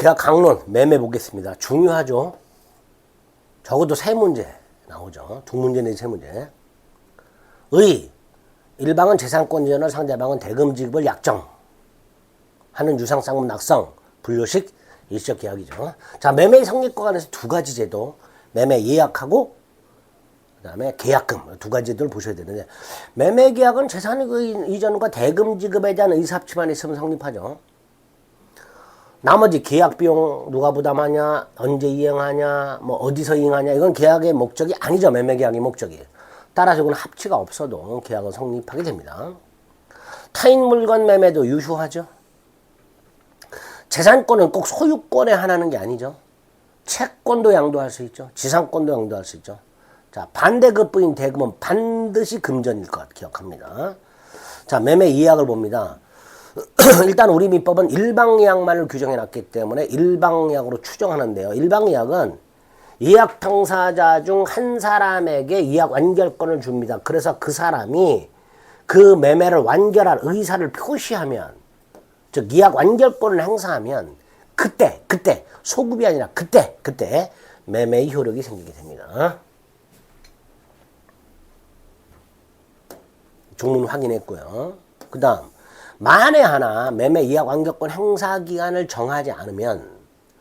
계약 강론 매매 보겠습니다. 중요하죠. 적어도 세 문제 나오죠. 두 문제 내지 세 문제. 의 일방은 재산권 이전을 상대방은 대금 지급을 약정하는 유상쌍문 낙성 분료식 일시적 계약이죠. 자, 매매 성립과 관해서 두 가지 제도, 매매 예약하고 그다음에 계약금 두 가지 제도를 보셔야 되는데, 매매 계약은 재산 이전과 대금 지급에 대한 의사합치만 있으면 성립하죠. 나머지 계약 비용 누가 부담하냐, 언제 이행하냐, 뭐 어디서 이행하냐, 이건 계약의 목적이 아니죠. 매매 계약의 목적이. 따라서 이건 합치가 없어도 계약은 성립하게 됩니다. 타인 물건 매매도 유효하죠. 재산권은 꼭 소유권에 한하는 게 아니죠. 채권도 양도할 수 있죠. 지상권도 양도할 수 있죠. 자, 반대급부인 대금은 반드시 금전일 것 기억합니다. 자, 매매 예약을 봅니다. 일단 우리 민법은 일방예약만을 규정해놨기 때문에 일방예약으로 추정하는데요. 일방예약은 예약 당사자 중 한 사람에게 예약 완결권을 줍니다. 그래서 그 사람이 그 매매를 완결할 의사를 표시하면, 즉 예약 완결권을 행사하면 그때 소급이 아니라 그때 매매의 효력이 생기게 됩니다. 종문 확인했고요. 그 다음, 만에 하나 매매 예약 완결권 행사 기간을 정하지 않으면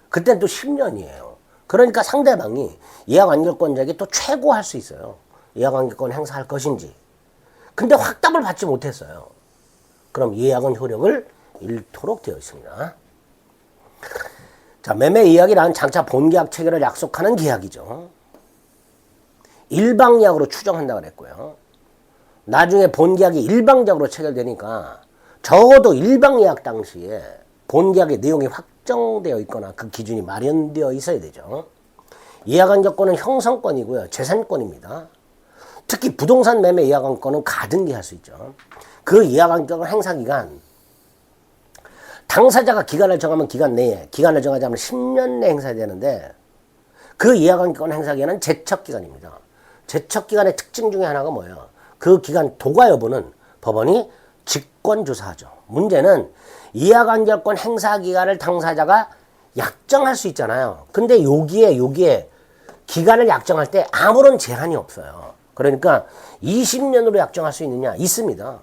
그때는 또 10년이에요. 그러니까 상대방이 예약 완결권자에게 또 최고할 수 있어요. 예약 완결권 행사할 것인지. 근데 확답을 받지 못했어요. 그럼 예약은 효력을 잃도록 되어 있습니다. 자, 매매 예약이란 장차 본계약 체결을 약속하는 계약이죠. 일방예약으로 추정한다고 그랬고요. 나중에 본계약이 일방적으로 체결되니까 적어도 일방예약 당시에 본계약의 내용이 확정되어 있거나 그 기준이 마련되어 있어야 되죠. 예약완결권은 형성권이고요. 재산권입니다. 특히 부동산 매매 예약완권은 가등기할 수 있죠. 그 예약완결권 행사기간, 당사자가 기간을 정하면 기간 내에, 기간을 정하지 않으면 10년 내에 행사해야 되는데, 그 예약완결권 행사기간은 제척기간입니다. 제척기간의 특징 중에 하나가 뭐예요? 그 기간 도과 여부는 법원이 직권조사하죠. 문제는 예약완결권 행사기간을 당사자가 약정할 수 있잖아요. 근데 여기에 기간을 약정할 때 아무런 제한이 없어요. 그러니까 20년으로 약정할 수 있느냐? 있습니다.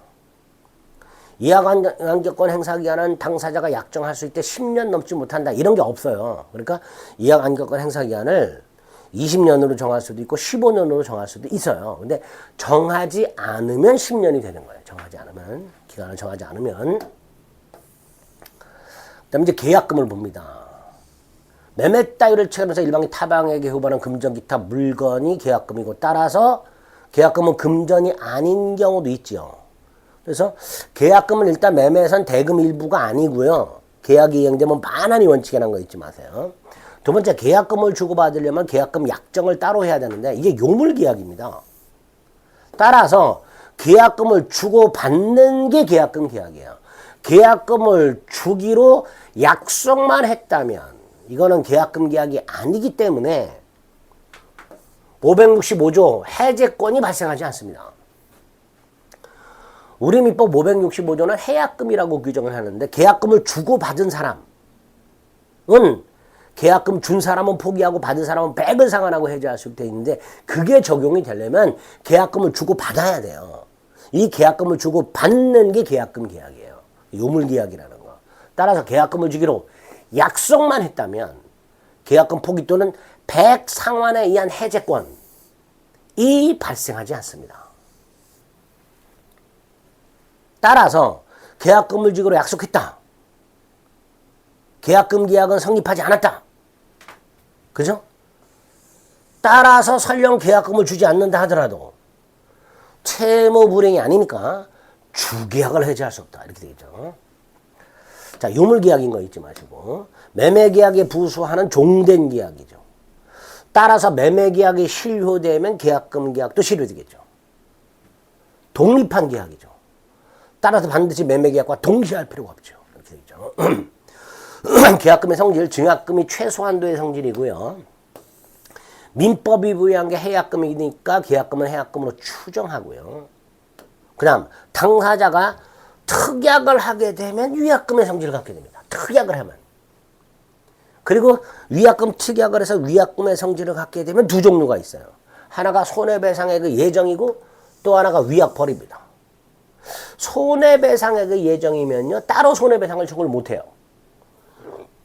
예약완결권 행사기간은 당사자가 약정할 수 있을 때 10년 넘지 못한다. 이런 게 없어요. 그러니까 예약완결권 행사기간을 20년으로 정할 수도 있고 15년으로 정할 수도 있어요. 근데 정하지 않으면 10년이 되는 거예요. 정하지 않으면, 기간을 정하지 않으면. 그다음에 이제 계약금을 봅니다. 매매 따위를 체결해서 일방이 타방에게 후보하는 금전 기타 물건이 계약금이고, 따라서 계약금은 금전이 아닌 경우도 있죠. 그래서 계약금은 일단 매매에선 대금 일부가 아니고요. 계약이 이행되면 만한이 원칙이라는 거 잊지 마세요. 두 번째, 계약금을 주고받으려면 계약금 약정을 따로 해야 되는데 이게 요물계약입니다. 따라서 계약금을 주고받는 게 계약금 계약이에요. 계약금을 주기로 약속만 했다면 이거는 계약금 계약이 아니기 때문에 565조 해제권이 발생하지 않습니다. 우리 민법 565조는 해약금이라고 규정을 하는데, 계약금을 주고받은 사람은, 계약금 준 사람은 포기하고 받은 사람은 백을 상환하고 해제할 수 있는데, 그게 적용이 되려면 계약금을 주고받아야 돼요. 이 계약금을 주고받는 게 계약금 계약이에요. 요물계약이라는 거. 따라서 계약금을 주기로 약속만 했다면 계약금 포기 또는 백 상환에 의한 해제권이 발생하지 않습니다. 따라서 계약금을 주기로 약속했다. 계약금 계약은 성립하지 않았다. 그죠? 따라서 설령 계약금을 주지 않는다 하더라도 채무 불이행이 아니니까 주계약을 해제할 수 없다. 이렇게 되겠죠. 자, 요물계약인 거 잊지 마시고, 매매계약에 부수하는 종된 계약이죠. 따라서 매매계약이 실효되면 계약금 계약도 실효되겠죠. 독립한 계약이죠. 따라서 반드시 매매계약과 동시할 필요가 없죠. 이렇게 되죠. 계약금의 성질, 증약금이 최소한도의 성질이고요. 민법이 부여한 게 해약금이니까 계약금은 해약금으로 추정하고요. 그 다음, 당사자가 특약을 하게 되면 위약금의 성질을 갖게 됩니다. 특약을 하면. 그리고 위약금 특약을 해서 위약금의 성질을 갖게 되면 두 종류가 있어요. 하나가 손해배상액의 예정이고 또 하나가 위약벌입니다. 손해배상액의 예정이면요, 따로 손해배상을 청구를 못해요.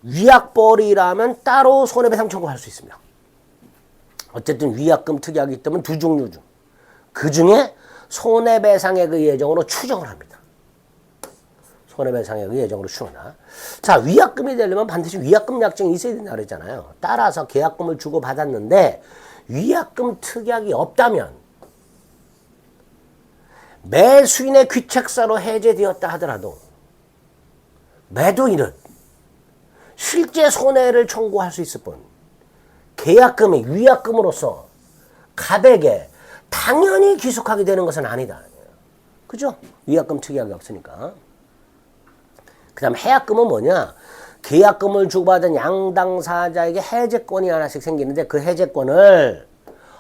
위약벌이라면 따로 손해배상 청구할 수 있습니다. 어쨌든 위약금 특약이 있다면 두 종류 중 그 중에 손해배상액의 예정으로 추정을 합니다. 손해배상액의 예정으로 추정한다. 자, 위약금이 되려면 반드시 위약금 약정이 있어야 된다 그랬잖아요. 따라서 계약금을 주고 받았는데 위약금 특약이 없다면 매수인의 귀책사로 해제되었다 하더라도 매도인은 실제 손해를 청구할 수 있을 뿐 계약금이 위약금으로서 갑에게 당연히 귀속하게 되는 것은 아니다. 그죠? 위약금 특약이 없으니까. 그 다음 해약금은 뭐냐? 계약금을 주고받은 양당사자에게 해제권이 하나씩 생기는데 그 해제권을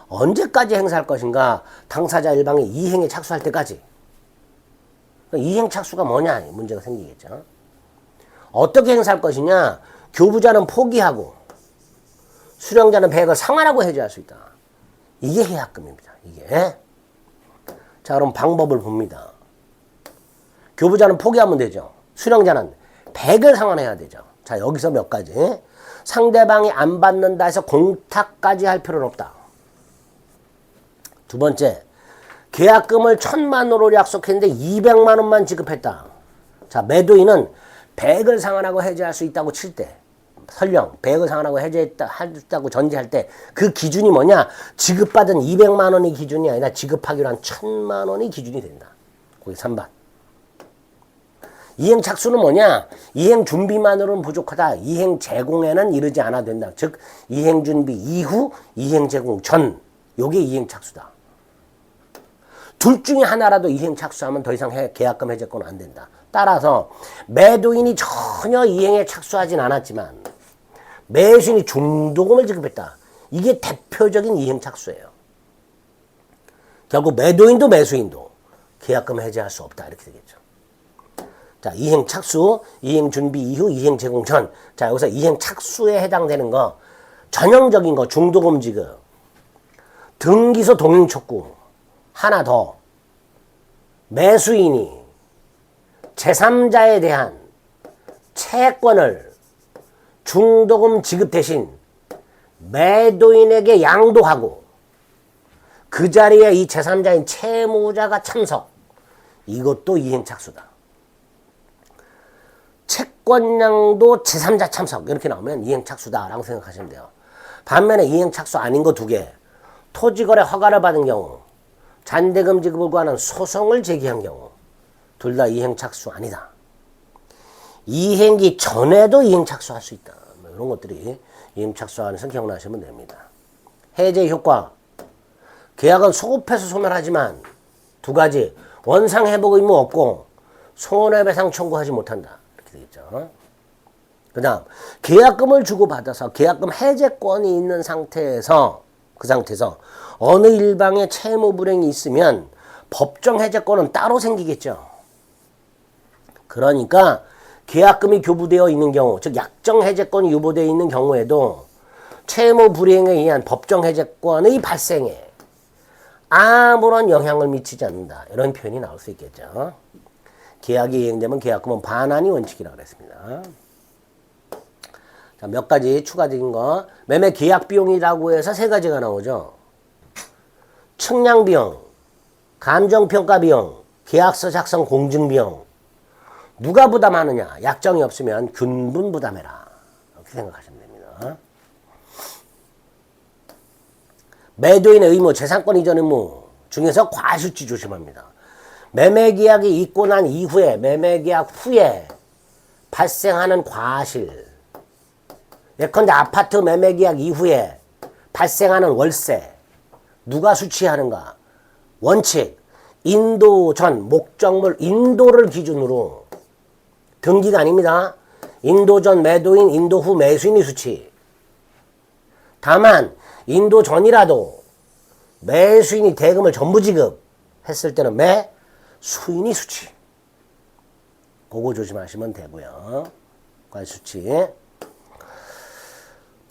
언제까지 행사할 것인가? 당사자 일방이 이행에 착수할 때까지. 이행 착수가 뭐냐? 문제가 생기겠죠. 어떻게 행사할 것이냐? 교부자는 포기하고 수령자는 배액을 상환하고 해제할 수 있다. 이게 해약금입니다. 이게. 자, 그럼 방법을 봅니다. 교부자는 포기하면 되죠. 수령자는 배액을 상환해야 되죠. 자, 여기서 몇 가지. 상대방이 안 받는다 해서 공탁까지 할 필요는 없다. 두 번째, 계약금을 1,000만 원으로 약속했는데 200만 원만 지급했다. 자, 매도인은 배액을 상환하고 해제할 수 있다고 칠 때, 설령 배액을 상환하고 해제했다고 전제할 때 그 기준이 뭐냐? 지급받은 200만 원이 기준이 아니라 지급하기로 한 1,000만 원이 기준이 된다. 거기 3번. 이행 착수는 뭐냐? 이행 준비만으로는 부족하다. 이행 제공에는 이르지 않아도 된다. 즉 이행 준비 이후 이행 제공 전, 요게 이행 착수다. 둘 중에 하나라도 이행 착수하면 더 이상 계약금 해제권은 안 된다. 따라서 매도인이 전혀 이행에 착수하진 않았지만 매수인이 중도금을 지급했다. 이게 대표적인 이행 착수예요. 결국 매도인도 매수인도 계약금 해제할 수 없다. 이렇게 되겠죠. 자, 이행 착수, 이행 준비 이후, 이행 제공 전. 자, 여기서 이행 착수에 해당되는 거, 전형적인 거, 중도금 지급, 등기소 동행 촉구, 하나 더, 매수인이 제3자에 대한 채권을 중도금 지급 대신 매도인에게 양도하고 그 자리에 이 제3자인 채무자가 참석. 이것도 이행착수다. 채권양도 제3자 참석 이렇게 나오면 이행착수다라고 생각하시면 돼요. 반면에 이행착수 아닌 거 두 개. 토지거래 허가를 받은 경우, 잔대금 지급을 구하는 소송을 제기한 경우 둘 다 이행착수 아니다. 이행기 전에도 이행착수할 수 있다. 뭐 이런 것들이 이행착수하는 것을 기억나시면 됩니다. 해제 효과. 계약은 소급해서 소멸하지만 두 가지. 원상회복 의무 없고 손해배상 청구하지 못한다. 이렇게 되겠죠. 그 다음 계약금을 주고받아서 계약금 해제권이 있는 상태에서 그 상태에서 어느 일방의 채무 불행이 있으면 법정 해제권은 따로 생기겠죠. 그러니까 계약금이 교부되어 있는 경우, 즉 약정 해제권이 유보되어 있는 경우에도 채무 불이행에 의한 법정 해제권의 발생에 아무런 영향을 미치지 않는다. 이런 표현이 나올 수 있겠죠. 계약이 이행되면 계약금은 반환이 원칙이라고 그랬습니다. 자, 몇 가지 추가적인 거. 매매 계약 비용이라고 해서 세 가지가 나오죠. 측량 비용, 감정평가 비용, 계약서 작성 공증 비용. 누가 부담하느냐? 약정이 없으면 균분 부담해라. 이렇게 생각하시면 됩니다. 매도인의 의무, 재산권 이전 의무 중에서 과실치 조심합니다. 매매계약이 있고 난 이후에, 매매계약 후에 발생하는 과실. 예컨대 아파트 매매계약 이후에 발생하는 월세. 누가 수취하는가? 원칙, 인도 전, 목적물, 인도를 기준으로 등기가 아닙니다. 인도 전 매도인, 인도 후 매수인이 수취. 다만 인도 전이라도 매수인이 대금을 전부 지급했을 때는 매수인이 수취. 그거 조심하시면 되고요. 과실수취.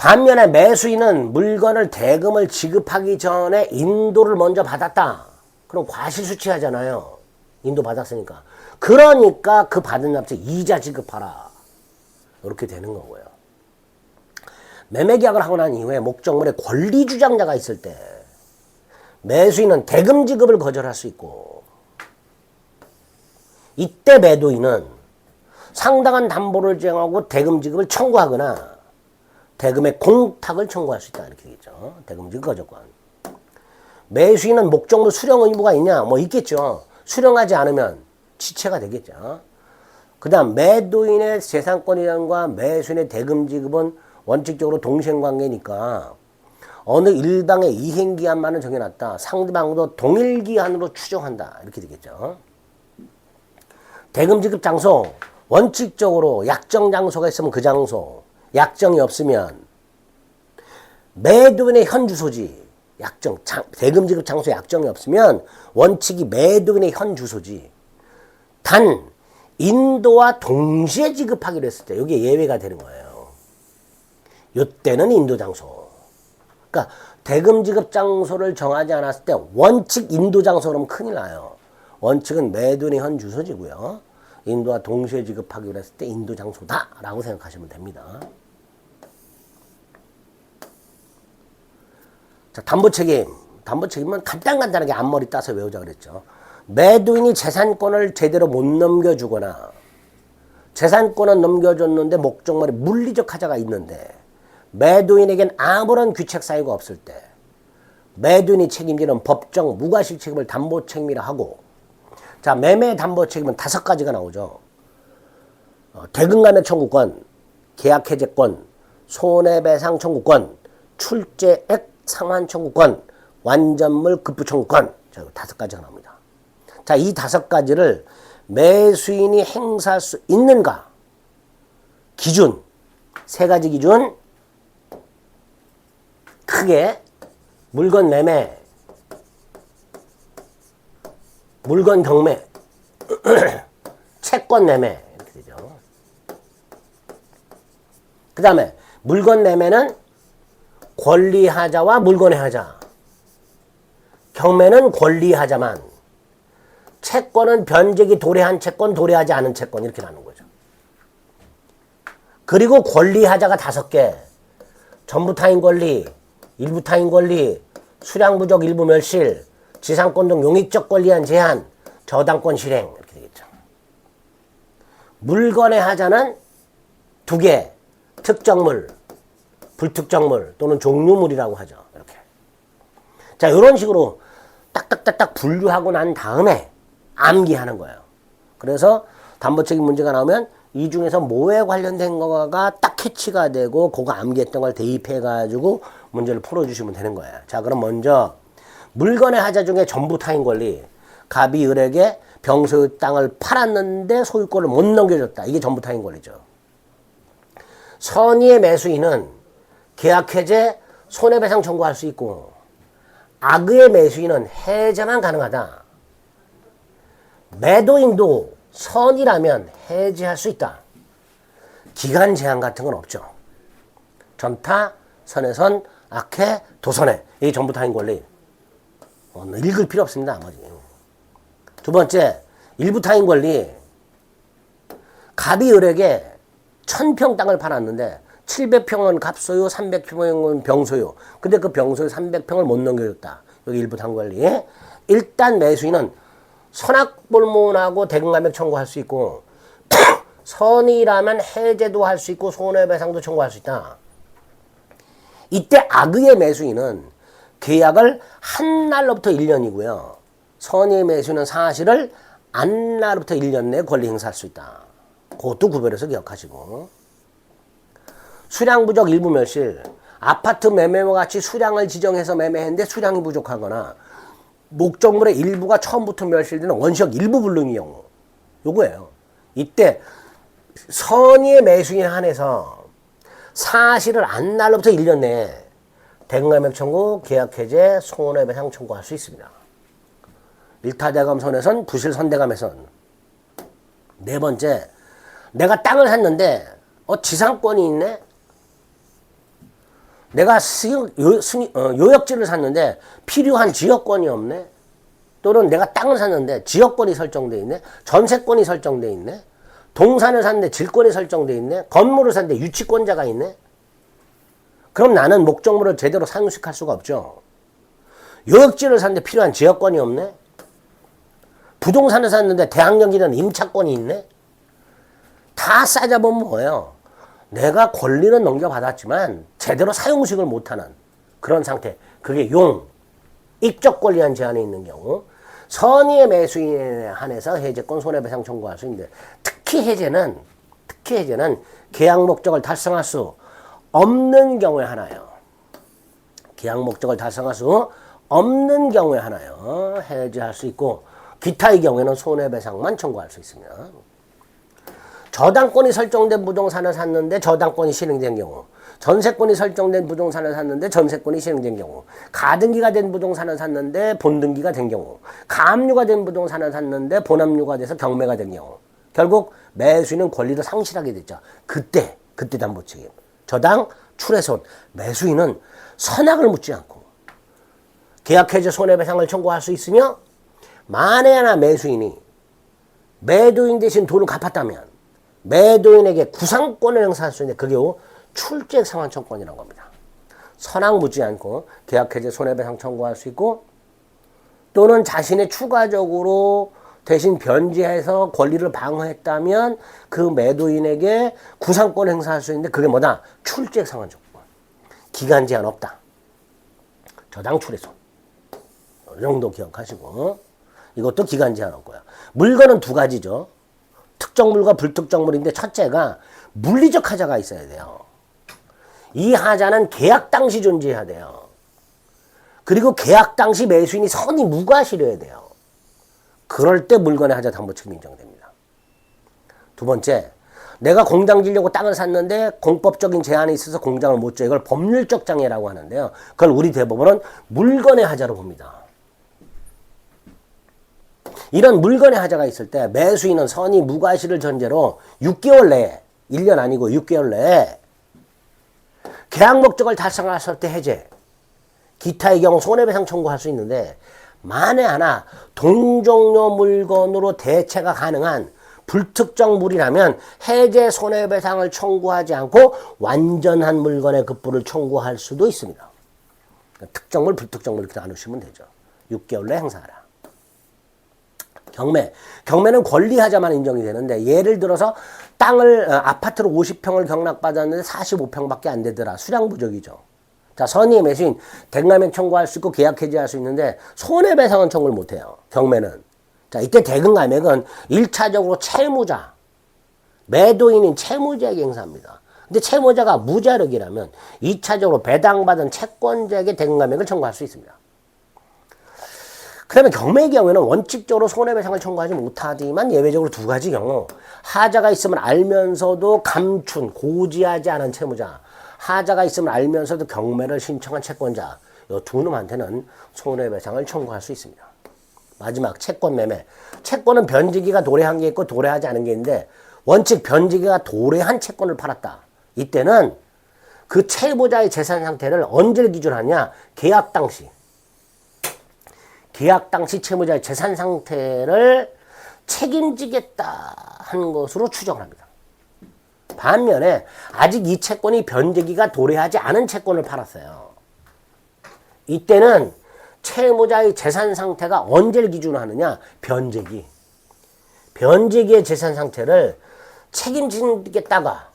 반면에 매수인은 물건을 대금을 지급하기 전에 인도를 먼저 받았다. 그럼 과실수취하잖아요. 인도 받았으니까. 그러니까 그 받은 납세 이자 지급하라. 이렇게 되는 거고요. 매매계약을 하고 난 이후에 목적물에 권리주장자가 있을 때 매수인은 대금 지급을 거절할 수 있고, 이때 매도인은 상당한 담보를 제공하고 대금 지급을 청구하거나 대금의 공탁을 청구할 수 있다. 이렇게 되겠죠. 대금 지급 거절권. 매수인은 목적물 수령 의무가 있냐? 뭐 있겠죠. 수령하지 않으면 지체가 되겠죠. 그 다음 매도인의 재산권 이전과 매수인의 대금 지급은 원칙적으로 동시행관계니까 어느 일방의 이행기한만은 정해놨다. 상대방도 동일기한으로 추정한다. 이렇게 되겠죠. 대금 지급 장소, 원칙적으로 약정 장소가 있으면 그 장소, 약정이 없으면 매도인의 현 주소지, 약정, 대금 지급 장소 약정이 없으면 원칙이 매도인의 현 주소지. 단 인도와 동시에 지급하기로 했을 때 이게 예외가 되는 거예요. 이때는 인도 장소. 그러니까 대금 지급 장소를 정하지 않았을 때 원칙 인도 장소라면 큰일 나요. 원칙은 매도인의 현 주소지고요. 인도와 동시에 지급하기로 했을 때 인도 장소다라고 생각하시면 됩니다. 자, 담보책임. 담보책임은 간단하게 앞머리 따서 외우자 그랬죠. 매도인이 재산권을 제대로 못 넘겨주거나 재산권은 넘겨줬는데 목적물에 물리적 하자가 있는데 매도인에겐 아무런 귀책 사유가 없을 때 매도인이 책임지는 법정 무과실 책임을 담보책임이라 하고, 자, 매매 담보책임은 5가지가 나오죠. 대금감액 청구권, 계약해제권, 손해배상 청구권, 출제액 상환 청구권, 완전물 급부 청구권. 자, 5가지가 나옵니다. 자, 이 5가지를 매수인이 행사할 수 있는가? 기준, 3가지 기준. 크게 물건 매매, 물건 경매, 채권 매매 이렇게 되죠. 그 다음에 물건 매매는 권리하자와 물건의 하자, 경매는 권리하자만, 채권은 변제기 도래한 채권, 도래하지 않은 채권 이렇게 나누는 거죠. 그리고 권리하자가 5개, 전부타인 권리, 일부타인 권리, 수량부족 일부 멸실, 지상권 등 용익적 권리한 제한, 저당권 실행 이렇게 되겠죠. 물건의 하자는 2개, 특정물, 불특정물 또는 종류물이라고 하죠. 이렇게. 자, 이런 식으로 딱딱딱딱 분류하고 난 다음에 암기하는 거예요. 그래서 담보책임 문제가 나오면 이 중에서 뭐에 관련된 거가 딱 캐치가 되고 그거 암기했던 걸 대입해가지고 문제를 풀어주시면 되는 거예요. 자, 그럼 먼저 물건의 하자 중에 전부 타인 권리, 갑이 을에게 병소유 땅을 팔았는데 소유권을 못 넘겨줬다. 이게 전부 타인 권리죠. 선의의 매수인은 계약해제, 손해배상 청구할 수 있고, 악의의 매수인은 해제만 가능하다. 매도인도 선이라면 해제할 수 있다. 기간 제한 같은 건 없죠. 전타, 선해선, 악해, 도선해. 이게 전부 타인 권리. 읽을 필요 없습니다. 나머지. 2번째, 일부 타인 권리. 갑이 을에게 1000평 땅을 팔았는데 700평은 갑소유, 300평은 병소유. 근데 그 병소유 300평을 못 넘겨줬다. 여기 일부 타인 권리. 일단 매수인은 선악불문하고 대금감액 청구할 수 있고 선이라면 해제도 할 수 있고 손해배상도 청구할 수 있다. 이때 악의의 매수인은 계약을 한 날로부터 1년이고요. 선의의 매수인은 사실을 안 날로부터 1년 내에 권리 행사할 수 있다. 그것도 구별해서 기억하시고. 수량 부족 일부 멸실. 아파트 매매와 같이 수량을 지정해서 매매했는데 수량이 부족하거나 목적물의 일부가 처음부터 멸실되는 원시적 일부 불능의 경우. 요거예요. 이때 선의의 매수인에 한해서 사실을 안 날로부터 1년 내에 대금감액 청구, 계약해제, 손해배상 청구할 수 있습니다. 일타대감 선에선, 부실 선대감에선. 4번째, 내가 땅을 샀는데 지상권이 있네? 내가 요역지를 샀는데 필요한 지역권이 없네. 또는 내가 땅을 샀는데 지역권이 설정돼 있네. 전세권이 설정돼 있네. 동산을 샀는데 질권이 설정돼 있네. 건물을 샀는데 유치권자가 있네. 그럼 나는 목적물을 제대로 상식할 수가 없죠. 요역지를 샀는데 필요한 지역권이 없네. 부동산을 샀는데 대항력이라는 임차권이 있네. 다 싸잡으면 뭐예요? 내가 권리는 넘겨받았지만 제대로 사용식을 못하는 그런 상태. 그게 익적 권리한 제한이 있는 경우 선의의 매수인에 한해서 해제권 손해배상 청구할 수 있는데 특히 해제는 계약 목적을 달성할 수 없는 경우에 하나요. 계약 목적을 달성할 수 없는 경우에 하나요. 해제할 수 있고 기타의 경우에는 손해배상만 청구할 수 있으며 저당권이 설정된 부동산을 샀는데 저당권이 실행된 경우, 전세권이 설정된 부동산을 샀는데 전세권이 실행된 경우, 가등기가 된 부동산을 샀는데 본등기가 된 경우, 가압류가 된 부동산을 샀는데 본압류가 돼서 경매가 된 경우, 결국 매수인은 권리를 상실하게 됐죠. 그때 담보책임. 저당 출해손, 매수인은 선악을 묻지 않고 계약해제 손해배상을 청구할 수 있으며 만에 하나 매수인이 매도인 대신 돈을 갚았다면 매도인에게 구상권을 행사할 수 있는데 그게 출제 상환청권이라고 합니다. 선악 묻지 않고 계약해제 손해배상 청구할 수 있고 또는 자신이 추가적으로 대신 변제해서 권리를 방어했다면 그 매도인에게 구상권 행사할 수 있는데 그게 뭐다? 출제 상환청권. 기간 제한 없다. 저당 출해손. 이 정도 기억하시고 이것도 기간 제한 없고요. 물건은 두 가지죠. 특정물과 불특정물인데 첫째가 물리적 하자가 있어야 돼요. 이 하자는 계약 당시 존재해야 돼요. 그리고 계약 당시 매수인이 선의 무과실해야 돼요. 그럴 때 물건의 하자 담보책임이 인정됩니다. 두 번째, 내가 공장 지려고 땅을 샀는데 공법적인 제한이 있어서 공장을 못 줘. 이걸 법률적 장애라고 하는데요. 그걸 우리 대법원은 물건의 하자로 봅니다. 이런 물건의 하자가 있을 때 매수인은 선의 무과실을 전제로 6개월 내에 1년 아니고 6개월 내에 계약 목적을 달성했을 때 해제, 기타의 경우 손해배상 청구할 수 있는데 만에 하나 동종료 물건으로 대체가 가능한 불특정 물이라면 해제 손해배상을 청구하지 않고 완전한 물건의 급부를 청구할 수도 있습니다. 특정물, 불특정물 이렇게 나누시면 되죠. 6개월 내에 행사하라. 경매는 권리하자만 인정이 되는데 예를 들어서 땅을 아파트로 50평을 경락받았는데 45평밖에 안 되더라. 수량 부족이죠. 자, 선의의 매수인 대금감액 청구할 수 있고 계약 해지할 수 있는데 손해배상은 청구를 못해요. 경매는. 자, 이때 대금감액은 1차적으로 채무자, 매도인인 채무자에게 행사합니다. 근데 채무자가 무자력이라면 2차적으로 배당받은 채권자에게 대금감액을 청구할 수 있습니다. 그다음에 경매의 경우에는 원칙적으로 손해배상을 청구하지 못하지만 예외적으로 두 가지 경우 하자가 있으면 알면서도 감춘, 고지하지 않은 채무자, 하자가 있으면 알면서도 경매를 신청한 채권자, 이 두 놈한테는 손해배상을 청구할 수 있습니다. 마지막 채권 매매. 채권은 변제기가 도래한 게 있고 도래하지 않은 게 있는데 원칙 변제기가 도래한 채권을 팔았다. 이때는 그 채무자의 재산 상태를 언제를 기준으로 하냐? 계약 당시 채무자의 재산 상태를 책임지겠다 하는 것으로 추정을 합니다. 반면에 아직 이 채권이 변제기가 도래하지 않은 채권을 팔았어요. 이때는 채무자의 재산 상태가 언제를 기준으로 하느냐? 변제기의 재산 상태를 책임지겠다가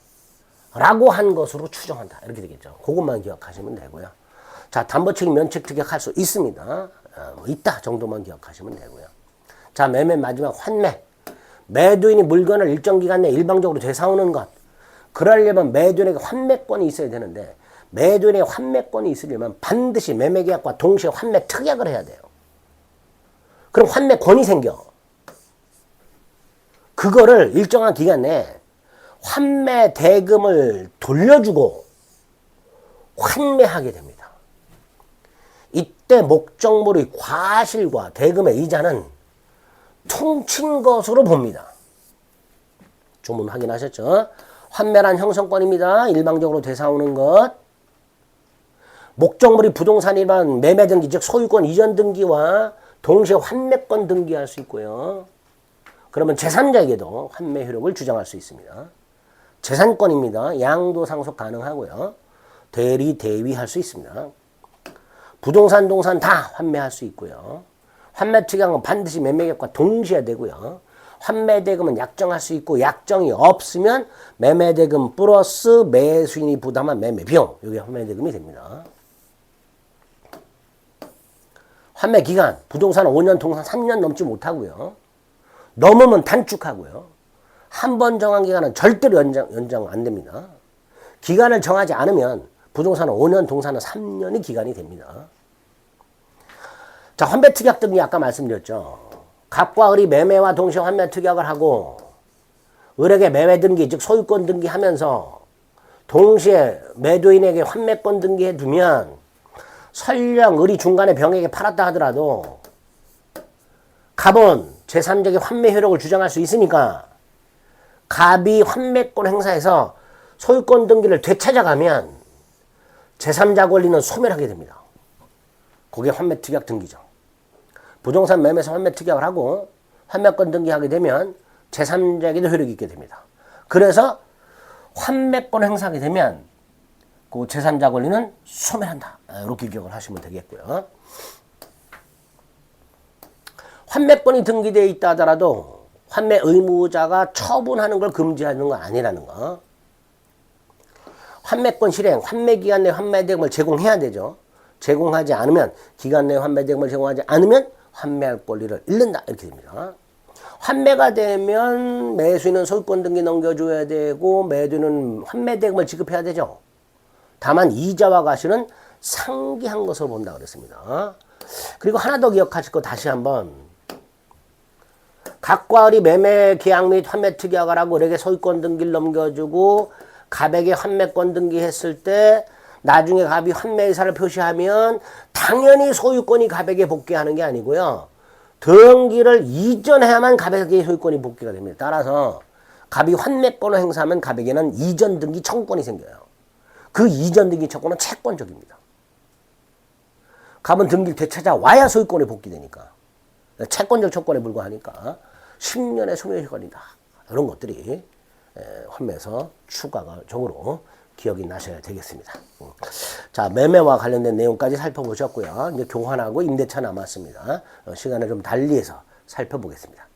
라고 한 것으로 추정한다. 이렇게 되겠죠. 그것만 기억하시면 되고요. 자, 담보책임 면책 특약할 수 있습니다. 있다 정도만 기억하시면 되고요. 자, 매매 마지막 환매. 매도인이 물건을 일정 기간 내에 일방적으로 되사오는 것. 그러려면 매도인에게 환매권이 있어야 되는데 매도인에게 환매권이 있으려면 반드시 매매계약과 동시에 환매 특약을 해야 돼요. 그럼 환매권이 생겨. 그거를 일정한 기간 내에 환매 대금을 돌려주고 환매하게 됩니다. 이때 목적물의 과실과 대금의 이자는 퉁친 것으로 봅니다. 조문 확인하셨죠? 환매란 형성권입니다. 일방적으로 되사오는 것. 목적물이 부동산이란 매매 등기, 즉 소유권 이전 등기와 동시에 환매권 등기할 수 있고요. 그러면 제3자에게도 환매 효력을 주장할 수 있습니다. 재산권입니다. 양도 상속 가능하고요. 대리, 대위할 수 있습니다. 부동산, 동산 다 환매할 수 있고요. 환매 특약은 반드시 매매계획과 동시에 되고요. 환매대금은 약정할 수 있고 약정이 없으면 매매대금 플러스 매수인이 부담한 매매비용, 이게 환매대금이 됩니다. 환매기간, 부동산은 5년, 동산 3년 넘지 못하고요. 넘으면 단축하고요. 한 번 정한 기간은 절대로 연장 안 됩니다. 기간을 정하지 않으면 부동산은 5년, 동산은 3년이 기간이 됩니다. 자, 환매특약 등기 아까 말씀드렸죠. 갑과 을이 매매와 동시에 환매특약을 하고 을에게 매매 등기, 즉 소유권 등기하면서 동시에 매도인에게 환매권 등기해 두면 설령 을이 중간에 병에게 팔았다 하더라도 갑은 제3자에게 환매 효력을 주장할 수 있으니까 갑이 환매권 행사해서 소유권 등기를 되찾아가면 제3자 권리는 소멸하게 됩니다. 그게 환매특약 등기죠. 부동산 매매에서 환매특약을 하고 환매권 등기하게 되면 제3자에게도 효력이 있게 됩니다. 그래서 환매권 행사하게 되면 그 제3자 권리는 소멸한다. 이렇게 기억을 하시면 되겠고요. 환매권이 등기되어 있다 하더라도 환매 의무자가 처분하는 걸 금지하는 건 아니라는 거. 환매권 실행, 환매기간 내 환매대금을 제공해야 되죠. 제공하지 않으면, 기간 내 환매대금을 제공하지 않으면 환매할 권리를 잃는다. 이렇게 됩니다. 환매가 되면 매수인은 소유권 등기 넘겨줘야 되고 매도인은 환매대금을 지급해야 되죠. 다만 이자와 과실은 상기한 것으로 본다 그랬습니다. 그리고 하나 더 기억하실 거 다시 한번. 갑과 을이 매매 계약 및 환매 특약을 하고 을에게 소유권 등기를 넘겨주고 갑에게 환매권 등기했을 때 나중에 갑이 환매 의사를 표시하면 당연히 소유권이 갑에게 복귀하는 게 아니고요. 등기를 이전해야만 갑에게 소유권이 복귀가 됩니다. 따라서 갑이 환매권을 행사하면 갑에게는 이전 등기 청구권이 생겨요. 그 이전 등기 청구는 채권적입니다. 갑은 등기를 되찾아와야 소유권이 복귀되니까. 채권적 청구권에 불과하니까 10년의 소멸시간이다. 이런 것들이 환매에서 추가적으로 기억이 나셔야 되겠습니다. 자, 매매와 관련된 내용까지 살펴보셨고요. 이제 교환하고 임대차 남았습니다. 시간을 좀 달리해서 살펴보겠습니다.